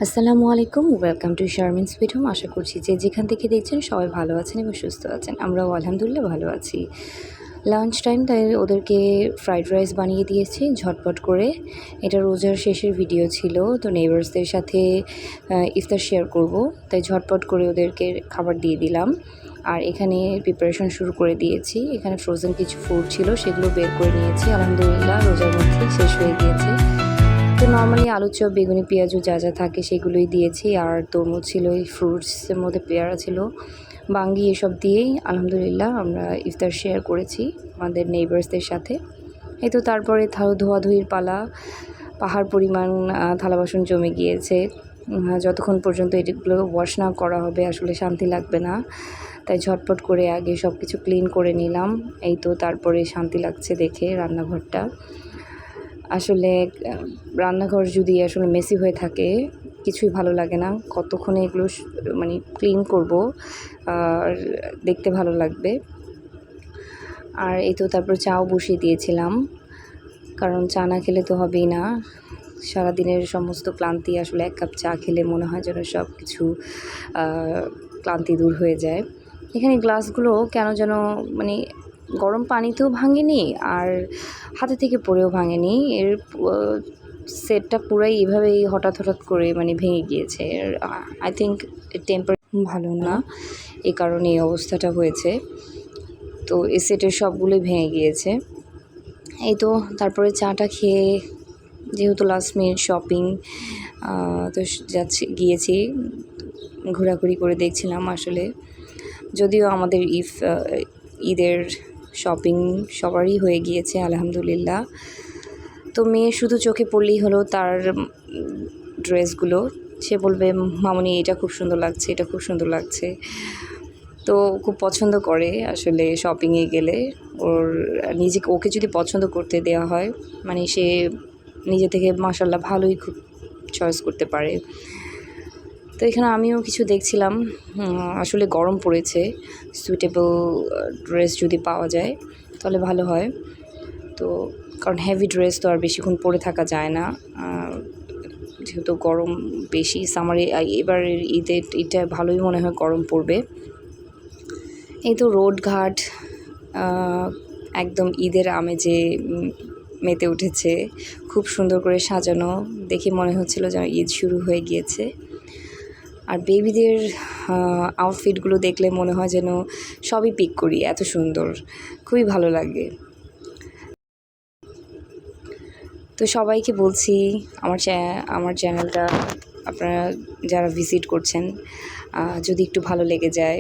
আসসালামু আলাইকুম, welcome to Sharmin sweet home. আশা করছি যে যেখান থেকে দেখছেন সবাই ভালো আছেন এবং সুস্থ আছেন। আমরাও আলহামদুলিল্লাহ ভালো আছি। লাঞ্চ টাইম, তাই ওদেরকে ফ্রাইড রাইস বানিয়ে দিয়েছি ঝটপট করে। এটা রোজার শেষের ভিডিও ছিল, তো নেইবার্সদের সাথে ইফতার শেয়ার করব, তাই ঝটপট করে ওদেরকে খাবার দিয়ে দিলাম। আর এখানে প্রিপারেশন শুরু করে দিয়েছি। এখানে ফ্রোজেন কিছু ফুড ছিল, সেগুলো বের করে নিয়েছি। আলহামদুলিল্লাহ রোজার মধ্যে শেষ হয়ে গিয়েছে। তো নর্মালি আলুর চপ, বেগুনি, পেঁয়াজু যা যা থাকে সেগুলোই দিয়েছি। আর তরমুজ ছিল, এই ফ্রুটসের মধ্যে পেয়ারা ছিল, বাঙ্গি, এসব দিয়েই আলহামদুলিল্লাহ আমরা ইফতার শেয়ার করেছি আমাদের নেইবার্সদের সাথে। এই তো তারপরে ধোয়াধুয়ির পালা। পাহাড় পরিমাণ থালা বাসন জমে গিয়েছে। যতক্ষণ পর্যন্ত এগুলো ওয়াশ না করা হবে আসলে শান্তি লাগবে না, তাই ঝটপট করে আগে সব কিছু ক্লিন করে নিলাম। এই তো তারপরে শান্তি লাগছে দেখে রান্নাঘরটা। আসলে রান্নাঘর যদি আসলে মেসি হয়ে থাকে কিছুই ভালো লাগে না। কতক্ষণে এগুলো মানে ক্লিন করব আর দেখতে ভালো লাগবে। আর এই তো তারপর চাও বসিয়ে দিয়েছিলাম, কারণ চা না খেলে তো হবেই না। সারাদিনের সমস্ত ক্লান্তি আসলে এক কাপ চা খেলে মনে হয় যেন সব কিছু ক্লান্তি দূর হয়ে যায়। এখানে গ্লাসগুলো কেন যেন মানে গরম পানিতেও ভাঙেনি আর হাতে থেকে পড়েও ভাঙেনি। এর সেটটা পুরাই এভাবেই হঠাৎ করে মানে ভেঙে গিয়েছে। আই থিঙ্ক টেম্পার ভালো না, এই কারণে এই অবস্থাটা হয়েছে। তো এই সেটের সবগুলোই ভেঙে গিয়েছে। এই তো তারপরে চাটা খেয়ে, যেহেতু লাস্ট মিনিট শপিং, তো গিয়েছি ঘোরাঘুরি করে দেখছিলাম। আসলে যদিও আমাদের ঈদের শপিং সবারই হয়ে গিয়েছে আলহামদুলিল্লাহ। তো মেয়ে শুধু চোখে পড়লেই হলো তার ড্রেসগুলো। সে বলবে, মামুনি এটা খুব সুন্দর লাগছে, এটা খুব সুন্দর লাগছে। তো খুব পছন্দ করে আসলে শপিংয়ে গেলে। ওকে যদি পছন্দ করতে দেওয়া হয়, মানে সে নিজে থেকে মাশাআল্লাহ ভালোই খুব চয়েস করতে পারে। তো এখানে আমিও কিছু দেখছিলাম। আসলে গরম পড়েছে, সুইটেবল ড্রেস যদি পাওয়া যায় তাহলে ভালো হয়। তো কারণ হেভি ড্রেস তো আর বেশিক্ষণ পরে থাকা যায় না, যেহেতু গরম বেশি। সামারে এবার এটা ভালোই মনে হয় গরম পড়বে। এই তো রোডঘাট একদম ঈদের আমেজে মেতে উঠেছে, খুব সুন্দর করে সাজানো। দেখে মনে হচ্ছিল যেন ঈদ শুরু হয়ে গিয়েছে। আর বেবিদের আউটফিটগুলো দেখলে মনে হয় যেন সবই পিক করি, এত সুন্দর, খুবই ভালো লাগে। তো সবাইকে বলছি, আমার চ্যানেলটা আপনারা যারা ভিজিট করছেন, যদি একটু ভালো লেগে যায়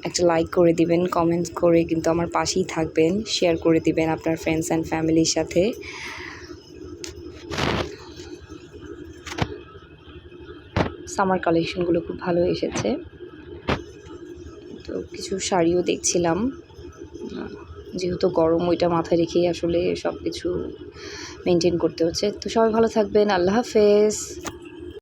একটা লাইক করে দিবেন, কমেন্ট করে কিন্তু আমার পাশেই থাকবেন, শেয়ার করে দিবেন আপনার ফ্রেন্ডস অ্যান্ড ফ্যামিলির সাথে। সামার কালেকশনগুলো খুব ভালো এসেছে। তো কিছু শাড়িও দেখছিলাম, যেহেতু গরম ওইটা মাথায় রেখেই আসলে সব কিছু মেনটেন করতে হচ্ছে। তো সবাই ভালো থাকবেন, আল্লাহ হাফেজ।